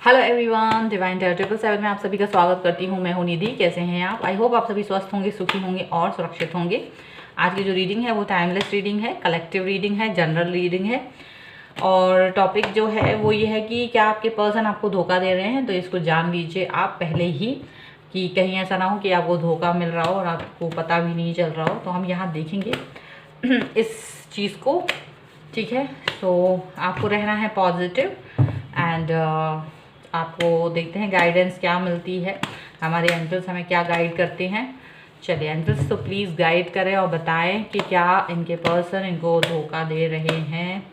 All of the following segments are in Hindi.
हेलो एवरीवन, डिवाइन टेरर 777 में आप सभी का स्वागत करती हूँ। मैं हूँ निधि। कैसे हैं आप? आई होप आप सभी स्वस्थ होंगे, सुखी होंगे और सुरक्षित होंगे। आज की जो रीडिंग है वो टाइमलेस रीडिंग है, कलेक्टिव रीडिंग है, जनरल रीडिंग है। और टॉपिक जो है वो ये है कि क्या आपके पर्सन आपको धोखा दे रहे हैं, तो इसको जान लीजिए आप पहले ही, कि कहीं ऐसा ना हो कि आपको धोखा मिल रहा हो और आपको पता भी नहीं चल रहा हो। तो हम यहाँ देखेंगे इस चीज़ को, ठीक है। तो आपको रहना है पॉजिटिव एंड आपको देखते हैं गाइडेंस क्या मिलती है, हमारे एंजल्स हमें क्या गाइड करते हैं। चलिए एंजल्स तो प्लीज़ गाइड करें और बताएं कि क्या इनके पर्सन इनको धोखा दे रहे हैं।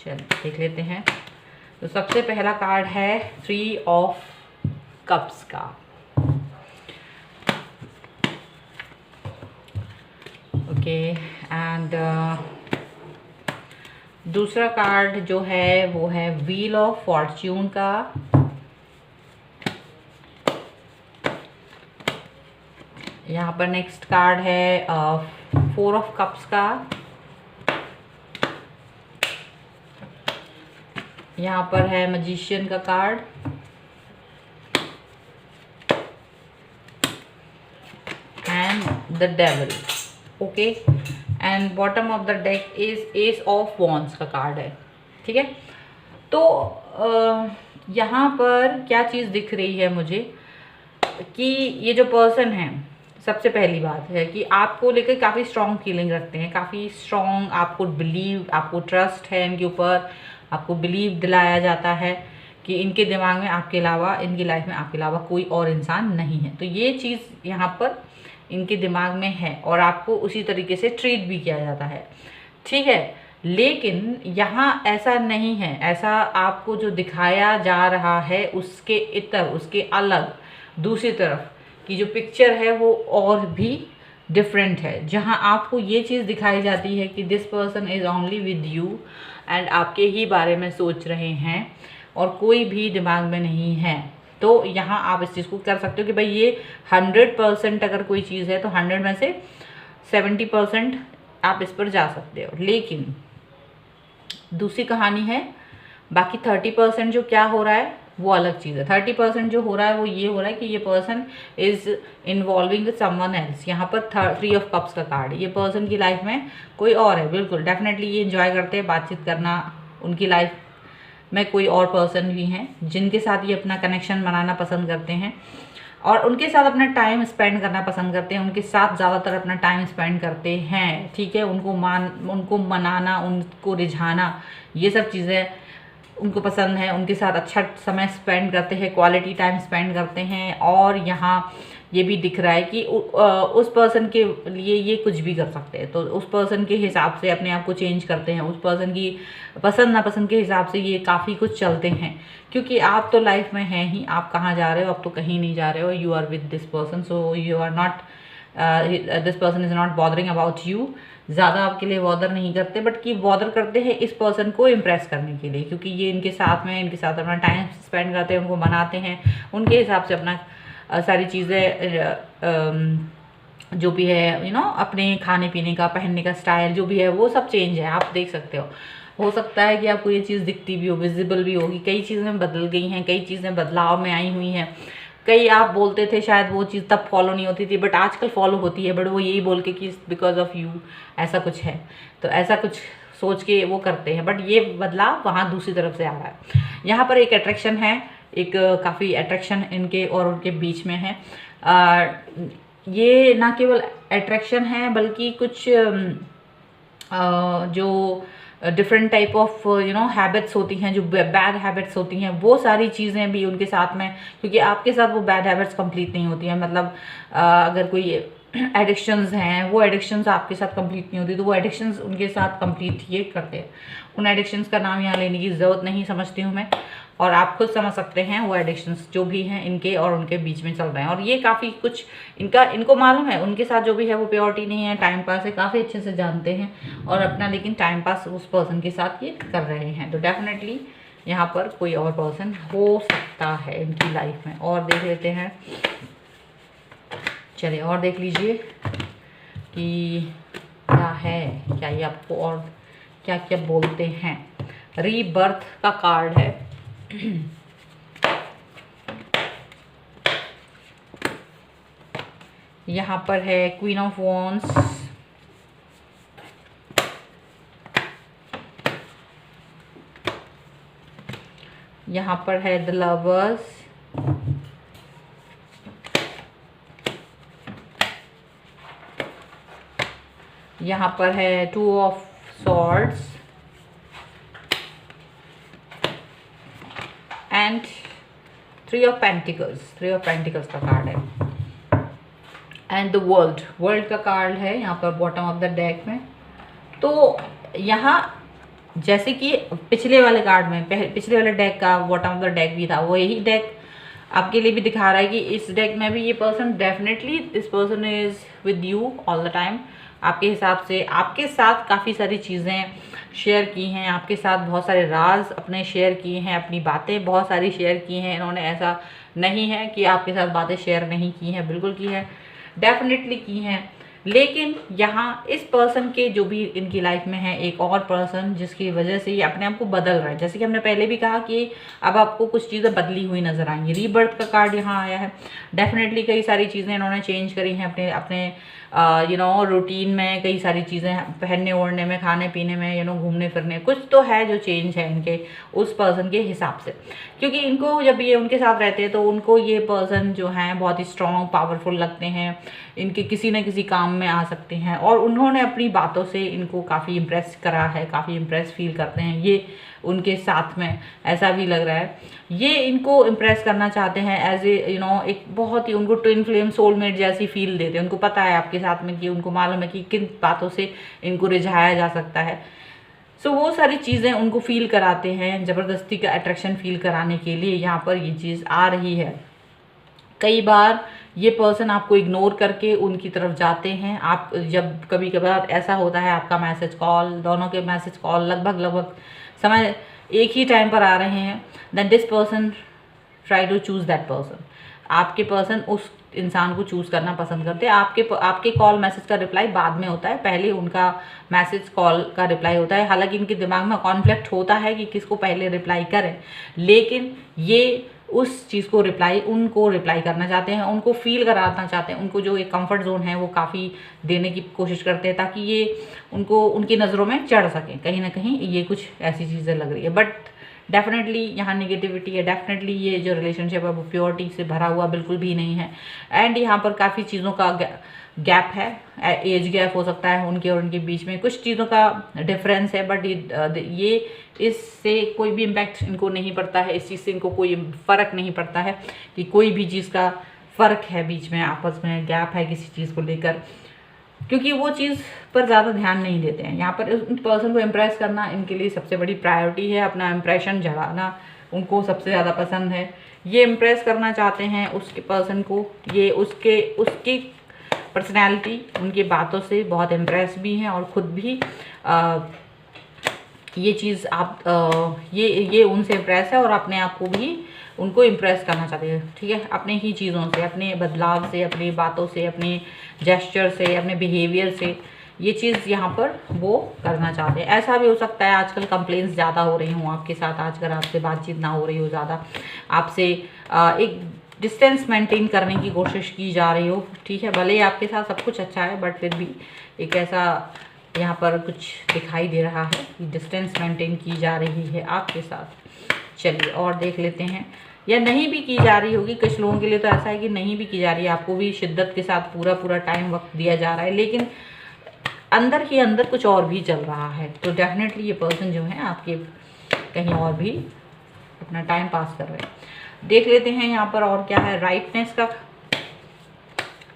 चलिए देख लेते हैं। तो सबसे पहला कार्ड है 3 ऑफ कप्स का। ओके एंड दूसरा कार्ड जो है वो है व्हील ऑफ फॉर्च्यून का। यहाँ पर नेक्स्ट कार्ड है 4 ऑफ कप्स का। यहाँ पर है मैजिशियन का card. And the devil. Okay and bottom of the deck is S of wands का कार्ड है, ठीक है। तो यहाँ पर क्या चीज़ दिख रही है मुझे कि ये जो पर्सन है, सबसे पहली बात है कि आपको लेकर काफ़ी स्ट्रॉन्ग फीलिंग रखते हैं, काफ़ी स्ट्रॉन्ग आपको बिलीव, आपको ट्रस्ट है इनके ऊपर, आपको बिलीव दिलाया जाता है कि इनके दिमाग में आपके अलावा, इनकी लाइफ में आपके अलावा कोई और इंसान नहीं है। तो ये चीज़ यहाँ पर इनके दिमाग में है और आपको उसी तरीके से ट्रीट भी किया जाता है, ठीक है। लेकिन यहाँ ऐसा नहीं है, ऐसा आपको जो दिखाया जा रहा है उसके इतर, उसके अलग दूसरी तरफ की जो पिक्चर है वो और भी डिफरेंट है। जहाँ आपको ये चीज़ दिखाई जाती है कि this person is only with you and आपके ही बारे में सोच रहे हैं और कोई भी दिमाग में नहीं है। तो यहाँ आप इस चीज़ को कर सकते हो कि भाई ये 100% अगर कोई चीज़ है तो 100 में से 70% आप इस पर जा सकते हो। लेकिन दूसरी कहानी है, बाकी 30% जो क्या हो रहा है वो अलग चीज़ है। 30% जो हो रहा है वो ये हो रहा है कि ये person is involving with someone else. यहाँ पर 3 ऑफ कप्स का कार्ड, ये पर्सन की लाइफ में कोई और है। बिल्कुल डेफिनेटली ये इंजॉय करते हैं बातचीत करना, उनकी लाइफ में कोई और पर्सन भी हैं जिनके साथ ये अपना कनेक्शन बनाना पसंद करते हैं और उनके साथ अपना टाइम स्पेंड करना पसंद करते हैं, उनके साथ ज़्यादातर अपना टाइम स्पेंड करते हैं, ठीक है। उनको मनाना, उनको रिझाना, ये सब चीज़ें उनको पसंद है। उनके साथ अच्छा समय स्पेंड करते हैं, क्वालिटी टाइम स्पेंड करते हैं। और यहाँ ये भी दिख रहा है कि उस पर्सन के लिए ये कुछ भी कर सकते हैं, तो उस पर्सन के हिसाब से अपने आप को चेंज करते हैं, उस पर्सन की पसंद नापसंद के हिसाब से ये काफ़ी कुछ चलते हैं। क्योंकि आप तो लाइफ में हैं ही, आप कहाँ जा रहे हो, आप तो कहीं नहीं जा रहे हो। You are with this person, so you are not, this person is not bothering about you. ज़्यादा आपके लिए बॉदर नहीं करते, बट कि बॉदर करते हैं इस पर्सन को इम्प्रेस करने के लिए, क्योंकि ये इनके साथ में, इनके साथ अपना टाइम स्पेंड करते हैं, उनको मनाते हैं, उनके हिसाब से अपना सारी चीज़ें जो भी है अपने खाने पीने का, पहनने का स्टाइल जो भी है वो सब चेंज है। आप देख सकते हो सकता है कि आपको ये चीज़ दिखती भी हो, विजिबल भी होगी। कई चीज़ें बदल गई हैं, कई चीज़ें बदलाव में आई हुई हैं। कई आप बोलते थे शायद वो चीज़ तब फॉलो नहीं होती थी, बट आजकल फॉलो होती है, बट वो यही बोल के कि बिकॉज ऑफ यू ऐसा कुछ है, तो ऐसा कुछ सोच के वो करते हैं। बट ये बदलाव वहाँ दूसरी तरफ से आ रहा है। यहाँ पर एक अट्रैक्शन है, एक काफ़ी अट्रैक्शन इनके और उनके बीच में है। ये ना केवल अट्रैक्शन है बल्कि कुछ जो डिफरेंट टाइप ऑफ हैबिट्स होती हैं, जो बैड हैबिट्स होती हैं, वो सारी चीज़ें भी उनके साथ में, क्योंकि आपके साथ वो बैड हैबिट्स कंप्लीट नहीं होती हैं। मतलब अगर कोई एडिक्शंस हैं, वो एडिक्शंस आपके साथ कंप्लीट नहीं होती, तो वो एडिक्शंस उनके साथ कंप्लीट ये करते हैं। उन एडिक्शंस का नाम यहाँ लेने की ज़रूरत नहीं समझती हूँ मैं, और आप खुद समझ सकते हैं वो एडिक्शंस जो भी हैं इनके और उनके बीच में चल रहे हैं। और ये काफ़ी कुछ इनको मालूम है, उनके साथ जो भी है वो प्योरिटी नहीं है, टाइम पास है, काफ़ी अच्छे से जानते हैं और अपना लेकिन टाइम पास उस पर्सन के साथ ये कर रहे हैं। तो डेफिनेटली यहाँ पर कोई और पर्सन हो सकता है इनकी लाइफ में। और देख लेते हैं, चलिए और देख लीजिए कि क्या है, क्या ये आपको और क्या क्या बोलते हैं। रीबर्थ का कार्ड है यहाँ पर है क्वीन ऑफ वॉन्ड्स, यहाँ पर है द लवर्स, यहाँ पर है two of swords and three of pentacles का कार्ड है एंड द वर्ल्ड का कार्ड है यहाँ पर बॉटम ऑफ द डेक में। तो यहाँ जैसे कि पिछले वाले कार्ड में पिछले वाले डेक का बॉटम ऑफ द डेक भी था, वो यही डेक आपके लिए भी दिखा रहा है कि इस डेक में भी ये person definitely this person is with you all the time. आपके हिसाब से आपके साथ काफ़ी सारी चीज़ें शेयर की हैं, आपके साथ बहुत सारे राज अपने शेयर किए हैं, अपनी बातें बहुत सारी शेयर की हैं इन्होंने। ऐसा नहीं है कि आपके साथ बातें शेयर नहीं की हैं, बिल्कुल की हैं, डेफिनेटली की हैं। लेकिन यहाँ इस पर्सन के जो भी इनकी लाइफ में है एक और पर्सन जिसकी वजह से ये अपने आप को बदल रहा है। जैसे कि हमने पहले भी कहा कि अब आपको कुछ चीज़ें बदली हुई नजर आएंगी। रीबर्थ का कार्ड यहाँ आया है। डेफिनेटली कई सारी चीज़ें इन्होंने चेंज करी हैं अपने अपने रूटीन में, कई सारी चीज़ें पहनने ओढ़ने में, खाने पीने में, घूमने फिरने, कुछ तो है जो चेंज है इनके उस पर्सन के हिसाब से। क्योंकि इनको जब ये उनके साथ रहते हैं तो उनको ये पर्सन जो हैं बहुत ही स्ट्रॉन्ग पावरफुल लगते हैं, इनके किसी न किसी काम में आ सकते हैं और उन्होंने अपनी बातों से इनको काफ़ी इम्प्रेस करा है, काफ़ी इम्प्रेस फील करते हैं ये उनके साथ में, ऐसा भी लग रहा है। ये इनको इम्प्रेस करना चाहते हैं एज ए एक बहुत ही उनको ट्विन फ्लेम सोलमेट जैसी फील देते हैं। उनको पता है आपके साथ में कि उनको मालूम है कि किन बातों से इनको रिझाया जा सकता है। सो वो सारी चीज़ें उनको फील कराते हैं, ज़बरदस्ती का अट्रैक्शन फील कराने के लिए यहाँ पर ये चीज़ आ रही है। कई बार ये पर्सन आपको इग्नोर करके उनकी तरफ जाते हैं। आप जब कभी कभार ऐसा होता है आपका मैसेज कॉल, दोनों के मैसेज कॉल लगभग समय एक ही टाइम पर आ रहे हैं, then this person try to choose that person. आपके पर्सन उस इंसान को चूज़ करना पसंद करते हैं। आपके कॉल मैसेज का रिप्लाई बाद में होता है, पहले उनका मैसेज कॉल का रिप्लाई होता है। हालांकि इनके दिमाग में कॉन्फ्लिक्ट होता है कि किसको पहले रिप्लाई करें, लेकिन ये उस चीज़ को उनको रिप्लाई करना चाहते हैं, उनको फील कराना चाहते हैं, उनको जो एक कंफर्ट जोन है वो काफ़ी देने की कोशिश करते हैं ताकि ये उनको उनकी नज़रों में चढ़ सकें। कहीं ना कहीं ये कुछ ऐसी चीज़ें लग रही है, बट डेफिनेटली यहाँ निगेटिविटी है। डेफिनेटली ये जो रिलेशनशिप है वो प्योरिटी से भरा हुआ बिल्कुल भी नहीं है। एंड यहाँ पर काफ़ी चीज़ों का गैप है, एज गैप हो सकता है उनके और उनके बीच में, कुछ चीज़ों का डिफरेंस है, बट ये इससे कोई भी इम्पैक्ट इनको नहीं पड़ता है। इस चीज़ से इनको कोई फ़र्क नहीं पड़ता है कि कोई भी चीज़ का फ़र्क है बीच में, आपस में गैप है किसी चीज़ को लेकर, क्योंकि वो चीज़ पर ज़्यादा ध्यान नहीं देते हैं। यहाँ पर उन पर्सन को इम्प्रेस करना इनके लिए सबसे बड़ी प्रायोरिटी है। अपना इम्प्रेशन जड़ाना उनको सबसे ज़्यादा पसंद है। ये इम्प्रेस करना चाहते हैं उसके पर्सन को, ये उसकी पर्सनैलिटी, उनकी बातों से बहुत इम्प्रेस भी हैं और ख़ुद भी ये चीज़ ये उनसे इम्प्रेस है और अपने आप को भी उनको इम्प्रेस करना चाहते हैं। ठीक है, अपने ही चीज़ों से, अपने बदलाव से, अपनी बातों से, अपने जेस्चर से, अपने बिहेवियर से ये चीज़ यहाँ पर वो करना चाहते हैं। ऐसा भी हो सकता है आजकल कंप्लेंट्स ज़्यादा हो रही हों आपके साथ, आजकल आपसे बातचीत ना हो रही हो ज़्यादा, आपसे एक डिस्टेंस मेंटेन करने की कोशिश की जा रही हो। ठीक है, भले ही आपके साथ सब कुछ अच्छा है, बट फिर भी एक ऐसा यहाँ पर कुछ दिखाई दे रहा है कि डिस्टेंस मेंटेन की जा रही है आपके साथ। चलिए और देख लेते हैं, या नहीं भी की जा रही होगी। कुछ लोगों के लिए तो ऐसा है कि नहीं भी की जा रही है, आपको भी शिद्दत के साथ पूरा टाइम वक्त दिया जा रहा है, लेकिन अंदर ही अंदर कुछ और भी चल रहा है। तो डेफिनेटली ये पर्सन जो है आपके कहीं और भी अपना टाइम पास कर रहे हैं। देख लेते हैं यहाँ पर और क्या है। राइटनेस का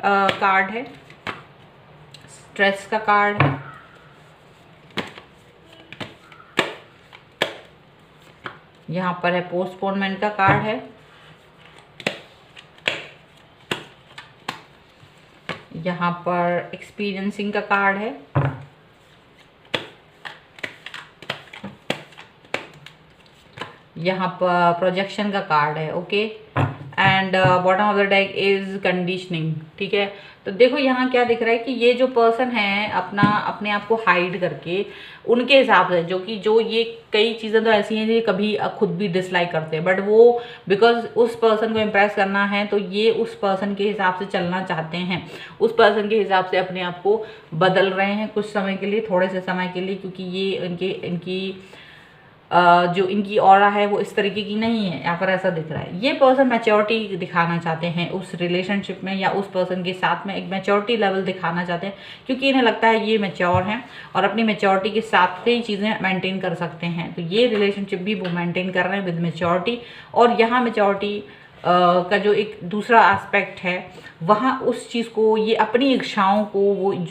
कार्ड है, स्ट्रेस का कार्ड है, यहाँ पर है पोस्टपोनमेंट का कार्ड है, यहाँ पर एक्सपीरियंसिंग का कार्ड है, यहाँ पर प्रोजेक्शन का कार्ड है। Okay, and bottom of the deck is conditioning. ठीक है, तो देखो यहाँ क्या दिख रहा है कि ये जो पर्सन है अपने आप को हाइड करके उनके हिसाब से, जो ये कई चीज़ें तो ऐसी हैं जो कभी खुद भी डिसलाइक करते हैं, बट वो बिकॉज उस पर्सन को इम्प्रेस करना है तो ये उस पर्सन के हिसाब से चलना चाहते हैं, उस पर्सन के हिसाब से अपने आप को बदल रहे हैं कुछ समय के लिए, थोड़े से समय के लिए, क्योंकि ये इनकी जो इनकी ऑरा है वो इस तरीके की नहीं है। यहाँ पर ऐसा दिख रहा है ये पर्सन मैच्योरिटी दिखाना चाहते हैं उस रिलेशनशिप में, या उस पर्सन के साथ में एक मैच्योरिटी लेवल दिखाना चाहते हैं, क्योंकि इन्हें लगता है ये मैच्योर हैं और अपनी मैच्योरिटी के साथ कई चीज़ें मेंटेन कर सकते हैं। तो ये रिलेशनशिप भी वो मेंटेन कर रहे हैं विद मैच्योरिटी। और यहाँ मैच्योरिटी का जो एक दूसरा एस्पेक्ट है वहाँ उस चीज़ को, ये अपनी इच्छाओं को,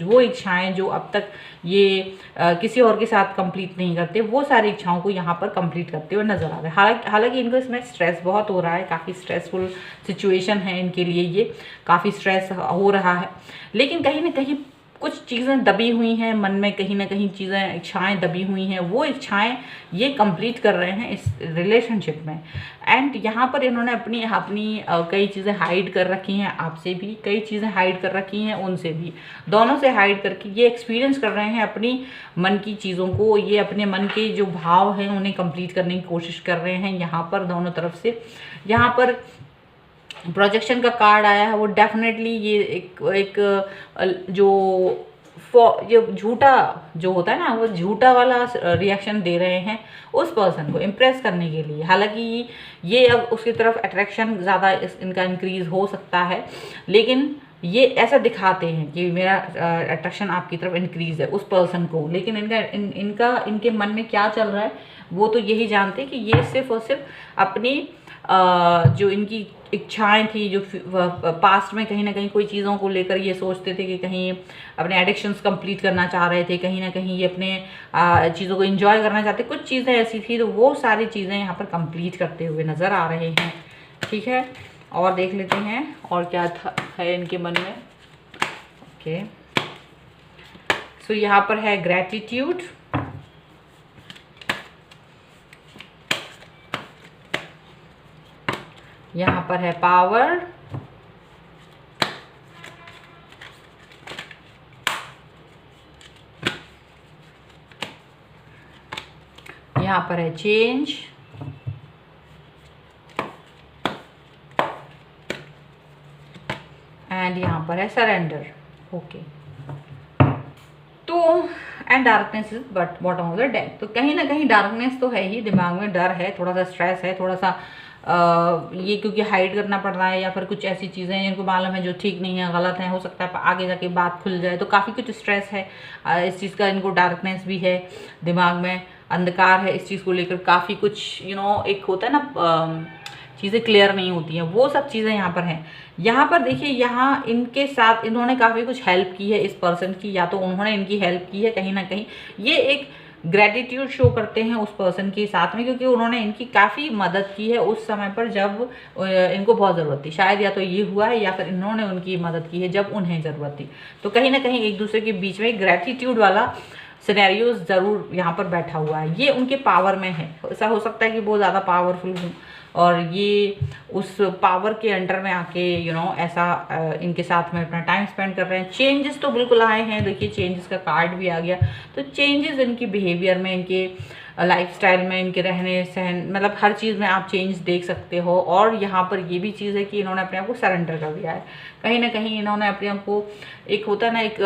वो इच्छाएं जो अब तक ये किसी और के साथ कंप्लीट नहीं करते, वो सारी इच्छाओं को यहाँ पर कंप्लीट करते हुए नजर आ रहे हैं। हालांकि इनको इसमें स्ट्रेस बहुत हो रहा है, काफ़ी स्ट्रेसफुल सिचुएशन है इनके लिए, ये काफ़ी स्ट्रेस हो रहा है, लेकिन कहीं ना कहीं कुछ चीज़ें दबी हुई हैं मन में, कहीं ना कहीं चीज़ें इच्छाएं दबी हुई हैं, वो इच्छाएं ये कंप्लीट कर रहे हैं इस रिलेशनशिप में। एंड यहाँ पर इन्होंने अपनी कई चीज़ें हाइड कर रखी हैं, आपसे भी कई चीज़ें हाइड कर रखी हैं, उनसे भी, दोनों से हाइड करके ये एक्सपीरियंस कर रहे हैं अपनी मन की चीज़ों को, ये अपने मन के जो भाव हैं उन्हें कंप्लीट करने की कोशिश कर रहे हैं यहाँ पर दोनों तरफ से। यहाँ पर प्रोजेक्शन का कार्ड आया है, वो डेफिनेटली ये एक जो झूठा जो होता है ना, वो झूठा वाला रिएक्शन दे रहे हैं उस पर्सन को इम्प्रेस करने के लिए। हालांकि ये अब उसकी तरफ अट्रैक्शन ज़्यादा इनका इंक्रीज हो सकता है, लेकिन ये ऐसा दिखाते हैं कि मेरा अट्रैक्शन आपकी तरफ इंक्रीज है उस पर्सन को, लेकिन इनके मन में क्या चल रहा है वो तो यही जानते हैं कि ये सिर्फ और सिर्फ अपनी जो इनकी इच्छाएं थी, जो पास्ट में कहीं ना कहीं कोई चीज़ों को लेकर ये सोचते थे कि कहीं अपने एडिक्शंस कंप्लीट करना चाह रहे थे, कहीं ना कहीं ये अपने चीज़ों को एंजॉय करना चाहते, कुछ चीज़ें ऐसी थी, तो वो सारी चीज़ें यहाँ पर कंप्लीट करते हुए नज़र आ रहे हैं। ठीक है, और देख लेते हैं और क्या है इनके मन में। ओके, सो यहाँ पर है ग्रैटिट्यूड, यहाँ पर है पावर, यहाँ पर है चेंज, एंड यहाँ पर है सरेंडर। ओके, तो and darkness is but bottom of the deck. तो कहीं ना कहीं डार्कनेस तो है ही, दिमाग में डर है, थोड़ा सा स्ट्रेस है, थोड़ा सा ये क्योंकि हाइड करना पड़ रहा है, या फिर कुछ ऐसी चीज़ें हैं जिनको मालूम है जो ठीक नहीं है, गलत है, हो सकता है आगे जाके बात खुल जाए, तो काफ़ी कुछ स्ट्रेस है इस चीज़ का, इनको डार्कनेस भी है, दिमाग में अंधकार है इस चीज़ को लेकर, काफ़ी कुछ एक होता है ना चीज़ें क्लियर नहीं होती हैं, वो सब चीज़ें यहाँ पर हैं। यहाँ पर देखिए, यहाँ इनके साथ इन्होंने काफ़ी कुछ हेल्प की है इस पर्सन की, या तो उन्होंने इनकी हेल्प की है कहीं ना कहीं, ये एक ग्रेटिट्यूड शो करते हैं उस पर्सन के साथ में, क्योंकि उन्होंने इनकी काफ़ी मदद की है उस समय पर जब इनको बहुत ज़रूरत थी। शायद या तो ये हुआ है या फिर इन्होंने उनकी मदद की है जब उन्हें ज़रूरत थी। तो कहीं ना कहीं एक दूसरे के बीच में ग्रेटिट्यूड वाला सिनेरियो ज़रूर यहाँ पर बैठा हुआ है, ये उनके पावर में है। ऐसा हो सकता है कि बहुत ज़्यादा पावरफुल हूँ और ये उस पावर के अंडर में आके ऐसा इनके साथ में अपना टाइम स्पेंड कर रहे हैं। चेंजेस तो बिल्कुल आए हैं, देखिए चेंजेस का कार्ड भी आ गया, तो चेंजेस इनकी बिहेवियर में, इनके लाइफस्टाइल में, इनके रहने सहन, मतलब हर चीज़ में आप चेंज देख सकते हो। और यहाँ पर ये भी चीज़ है कि इन्होंने अपने आप को सरेंडर कर दिया है, कहीं ना कहीं इन्होंने अपने आप को, एक होता है ना एक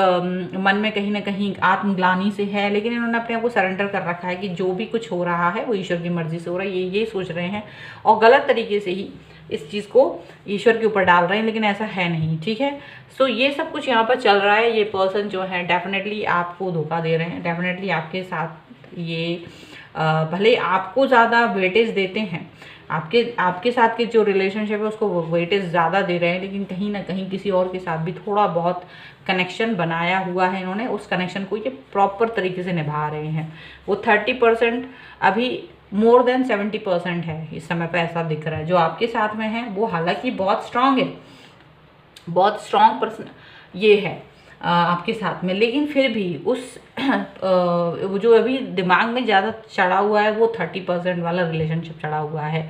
मन में कहीं ना कहीं आत्मग्लानि से है, लेकिन इन्होंने अपने आप को सरेंडर कर रखा है कि जो भी कुछ हो रहा है वो ईश्वर की मर्जी से हो रहा है, ये सोच रहे हैं और गलत तरीके से ही इस चीज़ को ईश्वर के ऊपर डाल रहे हैं, लेकिन ऐसा है नहीं। ठीक है, सो ये सब कुछ यहाँ पर चल रहा है। ये पर्सन जो है डेफिनेटली आपको धोखा दे रहे हैं, डेफिनेटली आपके साथ ये भले आपको ज़्यादा वेटेज देते हैं, आपके साथ के जो रिलेशनशिप है उसको वेटेज ज़्यादा दे रहे हैं, लेकिन कहीं ना कहीं किसी और के साथ भी थोड़ा बहुत कनेक्शन बनाया हुआ है इन्होंने, उस कनेक्शन को ये प्रॉपर तरीके से निभा रहे हैं। वो 30% अभी मोर देन 70% है इस समय पे, ऐसा दिख रहा है। जो आपके साथ में है वो हालांकि बहुत स्ट्रांग है, बहुत स्ट्रांग पर्सन ये है आपके साथ में, लेकिन फिर भी उस जो अभी दिमाग में ज़्यादा चढ़ा हुआ है वो 30% वाला रिलेशनशिप चढ़ा हुआ है।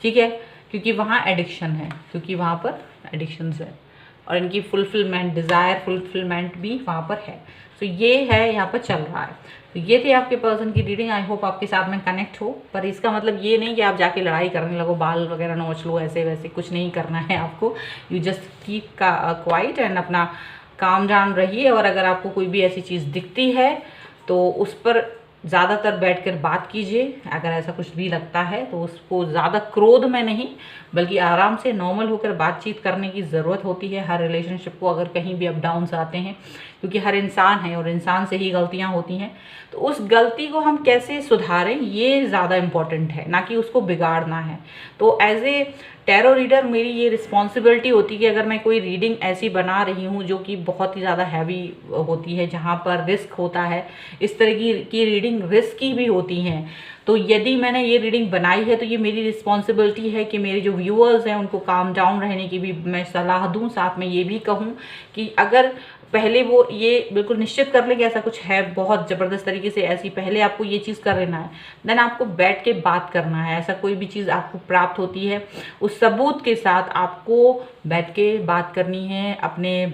ठीक है, क्योंकि वहाँ एडिक्शन है, क्योंकि वहाँ पर एडिक्शंस है और इनकी फुलफिलमेंट, डिज़ायर फुलफिलमेंट भी वहाँ पर है। तो ये है, यहाँ पर चल रहा है। तो ये थी आपके पर्सन की रीडिंग। आई होप आपके साथ में कनेक्ट हो, पर इसका मतलब ये नहीं कि आप जाके लड़ाई करने लगो, बाल वगैरह नोच लो, ऐसे वैसे कुछ नहीं करना है आपको। You just keep quiet and अपना काम डाउन रहिए। और अगर आपको कोई भी ऐसी चीज़ दिखती है तो उस पर ज़्यादातर बैठकर बात कीजिए। अगर ऐसा कुछ भी लगता है तो उसको ज़्यादा क्रोध में नहीं, बल्कि आराम से नॉर्मल होकर बातचीत करने की ज़रूरत होती है हर रिलेशनशिप को, अगर कहीं भी अप डाउन्स आते हैं, क्योंकि हर इंसान है और इंसान से ही गलतियां होती हैं। तो उस गलती को हम कैसे सुधारें, ये ज़्यादा इम्पॉर्टेंट है, ना कि उसको बिगाड़ना है। तो एज ए टैरो रीडर मेरी ये रिस्पॉन्सिबिलिटी होती है कि अगर मैं कोई रीडिंग ऐसी बना रही हूँ जो कि बहुत ही ज़्यादा हैवी होती है, जहाँ पर रिस्क होता है, इस तरह की रीडिंग रिस्की भी होती हैं, तो यदि मैंने ये रीडिंग बनाई है तो ये मेरी रिस्पॉन्सिबिलिटी है कि मेरे जो व्यूअर्स हैं उनको काम डाउन रहने की भी मैं सलाह दूँ। साथ में ये भी कहूँ कि अगर पहले वो ये बिल्कुल निश्चित कर लें कि ऐसा कुछ है बहुत ज़बरदस्त तरीके से, ऐसी पहले आपको ये चीज़ कर लेना है, देन आपको बैठ के बात करना है। ऐसा कोई भी चीज़ आपको प्राप्त होती है, उस सबूत के साथ आपको बैठ के बात करनी है, अपने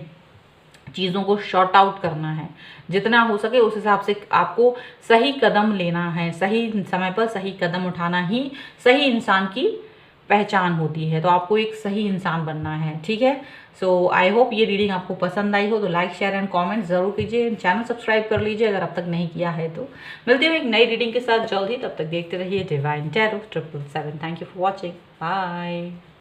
चीज़ों को शॉर्ट आउट करना है जितना हो सके, उस हिसाब से आपको सही कदम लेना है। सही समय पर सही कदम उठाना ही सही इंसान की पहचान होती है। तो आपको एक सही इंसान बनना है, ठीक है। सो आई होप ये रीडिंग आपको पसंद आई हो, तो लाइक शेयर एंड कमेंट ज़रूर कीजिए। चैनल सब्सक्राइब कर लीजिए अगर अब तक नहीं किया है तो। मिलते हैं एक नई रीडिंग के साथ जल्द ही, तब तक देखते रहिए divine tarot 777। Thank you for watching, bye.